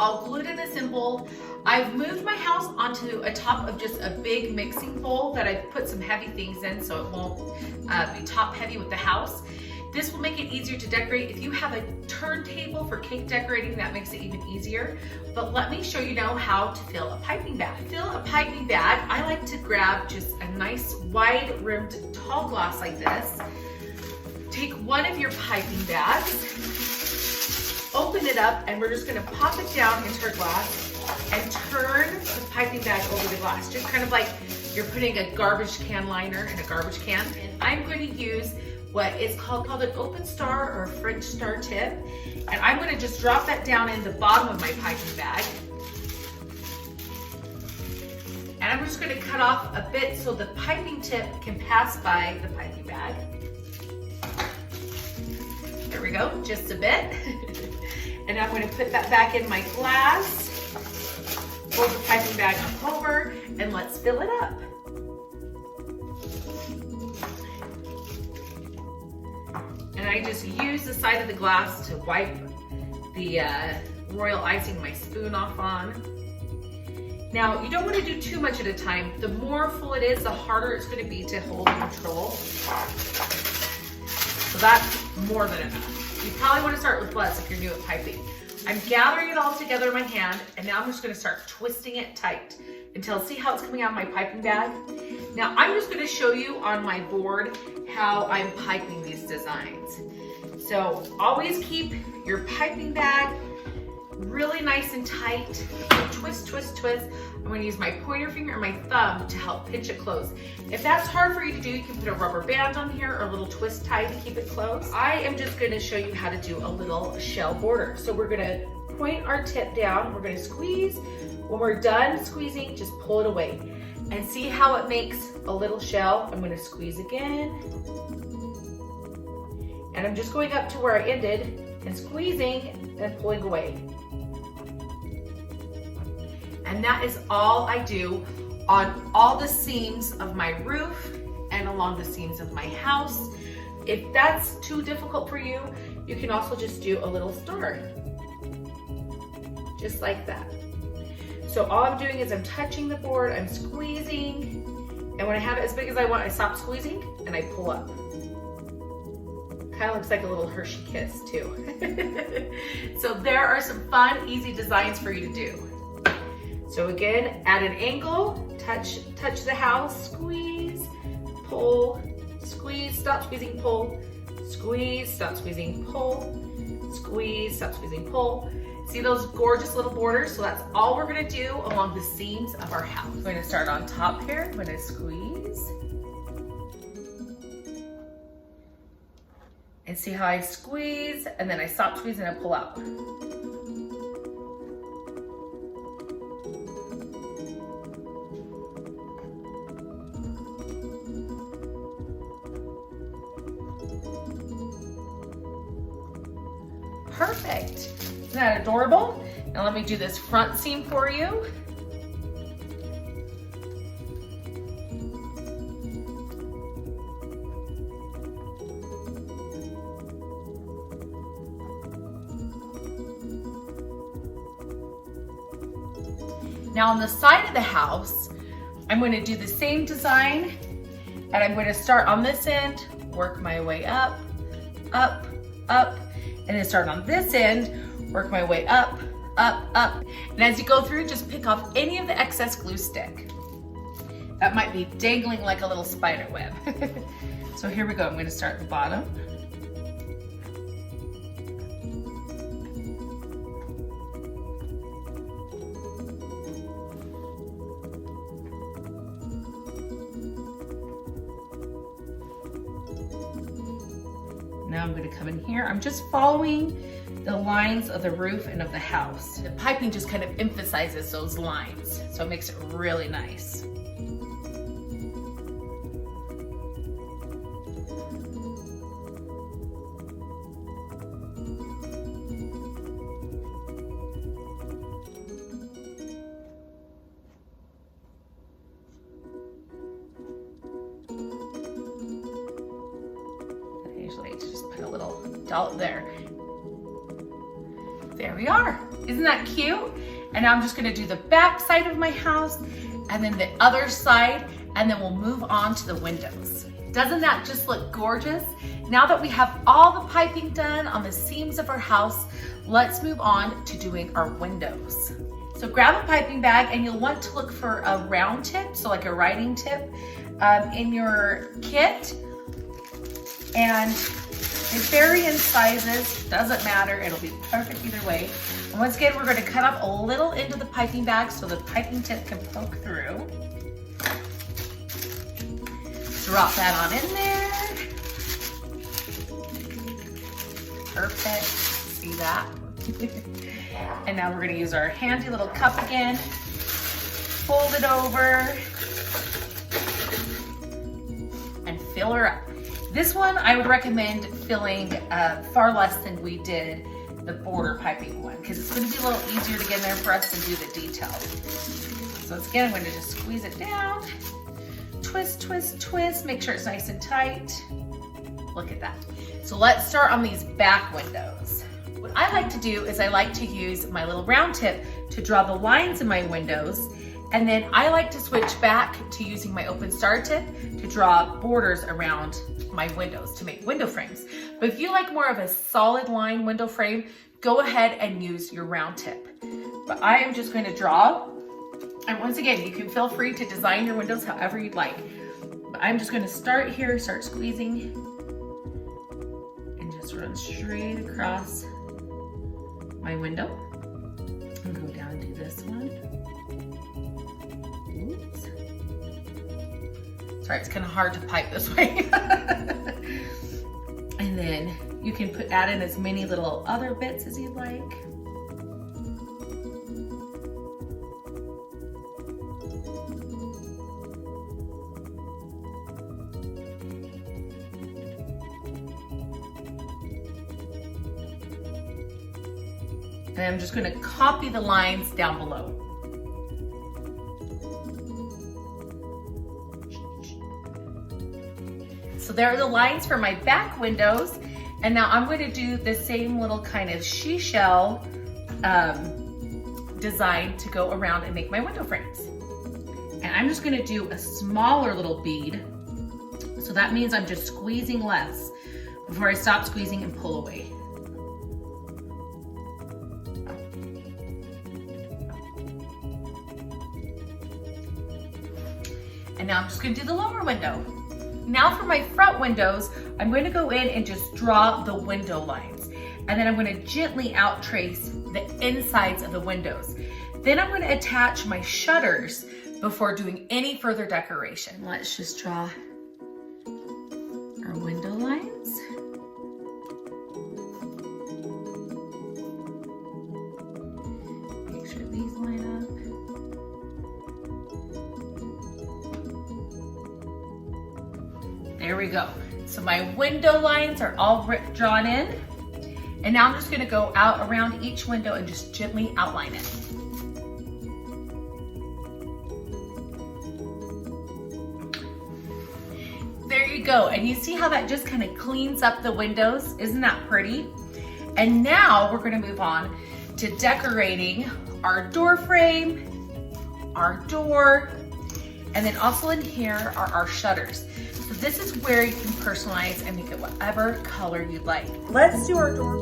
all glued and assembled. I've moved my house onto a top of just a big mixing bowl that I've put some heavy things in so it won't be top heavy with the house. This will make it easier to decorate. If you have a turntable for cake decorating, that makes it even easier. But let me show you now how to fill a piping bag. To fill a piping bag, I like to grab just a nice wide rimmed tall glass like this. Take one of your piping bags, open it up, and we're just gonna pop it down into our glass and turn the piping bag over the glass, just kind of like you're putting a garbage can liner in a garbage can. And I'm going to use what is called an open star or a French star tip. And I'm going to just drop that down in the bottom of my piping bag. And I'm just going to cut off a bit so the piping tip can pass by the piping bag. There we go, just a bit. And I'm going to put that back in my glass. Fold the piping bag up over, and let's fill it up. And I just use the side of the glass to wipe the royal icing my spoon off on. Now, you don't want to do too much at a time. The more full it is, the harder it's going to be to hold and control. So that's more than enough. You probably want to start with less if you're new at piping. I'm gathering it all together in my hand, and now I'm just going to start twisting it tight until, see how it's coming out of my piping bag? Now I'm just going to show you on my board how I'm piping these designs. So always keep your piping bag really nice and tight. Twist, twist, twist. I'm going to use my pointer finger and my thumb to help pinch it closed. If that's hard for you to do, you can put a rubber band on here or a little twist tie to keep it closed. I am just going to show you how to do a little shell border. So we're going to point our tip down. We're going to squeeze. When we're done squeezing, just pull it away. And see how it makes a little shell? I'm going to squeeze again. And I'm just going up to where I ended and squeezing and pulling away. And that is all I do on all the seams of my roof and along the seams of my house. If that's too difficult for you, you can also just do a little star. Just like that. So all I'm doing is I'm touching the board, I'm squeezing, and when I have it as big as I want, I stop squeezing and I pull up. Kind of looks like a little Hershey kiss too. So there are some fun, easy designs for you to do. So again, at an angle, touch the house, squeeze, pull, squeeze, stop squeezing, pull, squeeze, stop squeezing, pull, squeeze, stop squeezing, pull. See those gorgeous little borders? So that's all we're gonna do along the seams of our house. I'm gonna start on top here. I'm gonna squeeze. And see how I squeeze, and then I stop squeezing and pull out. Perfect. Isn't that adorable? Now let me do this front seam for you. Now on the side of the house, I'm going to do the same design, and I'm going to start on this end, work my way up, up, up, and then start on this end, work my way up, up, up. And as you go through, just pick off any of the excess glue stick. That might be dangling like a little spider web. So here we go. I'm going to start at the bottom. Now I'm going to come in here. I'm just following the lines of the roof and of the house. The piping just kind of emphasizes those lines, so it makes it really nice. Usually just put a little dollop there. There we are. Isn't that cute? And now I'm just gonna do the back side of my house and then the other side, and then we'll move on to the windows. Doesn't that just look gorgeous? Now that we have all the piping done on the seams of our house, let's move on to doing our windows. So grab a piping bag, and you'll want to look for a round tip, so like a writing tip in your kit. And they vary in sizes, doesn't matter, it'll be perfect either way. And once again, we're gonna cut up a little into the piping bag so the piping tip can poke through. Drop that on in there. Perfect, see that? And now we're gonna use our handy little cup again, fold it over, and fill her up. This one I would recommend filling far less than we did the border piping one, because it's going to be a little easier to get in there for us and do the detail. So once again, I'm going to just squeeze it down, twist, twist, twist, make sure it's nice and tight. Look at that. So let's start on these back windows. What I like to do is I like to use my little round tip to draw the lines in my windows, and then I like to switch back to using my open star tip to draw borders around my windows to make window frames. But if you like more of a solid line window frame, go ahead and use your round tip. But I am just going to draw, and once again, you can feel free to design your windows however you'd like. But I'm just going to start here, start squeezing, and just run straight across my window. And go down to this one. Oops. Sorry, it's kind of hard to pipe this way. And then you can add in as many little other bits as you'd like. And I'm just going to copy the lines down below. So there are the lines for my back windows. And now I'm going to do the same little kind of seashell design to go around and make my window frames. And I'm just going to do a smaller little bead. So that means I'm just squeezing less before I stop squeezing and pull away. And now I'm just going to do the lower window. Now for my front windows, I'm going to go in and just draw the window lines. And then I'm going to gently out trace the insides of the windows. Then I'm going to attach my shutters before doing any further decoration. Let's just draw our window lines. Make sure these line up. There we go. So my window lines are all drawn in. And now I'm just gonna go out around each window and just gently outline it. There you go. And you see how that just kind of cleans up the windows? Isn't that pretty? And now we're gonna move on to decorating our door frame, our door, and then also in here are our shutters. So this is where you can personalize and make it whatever color you'd like. Let's do our door.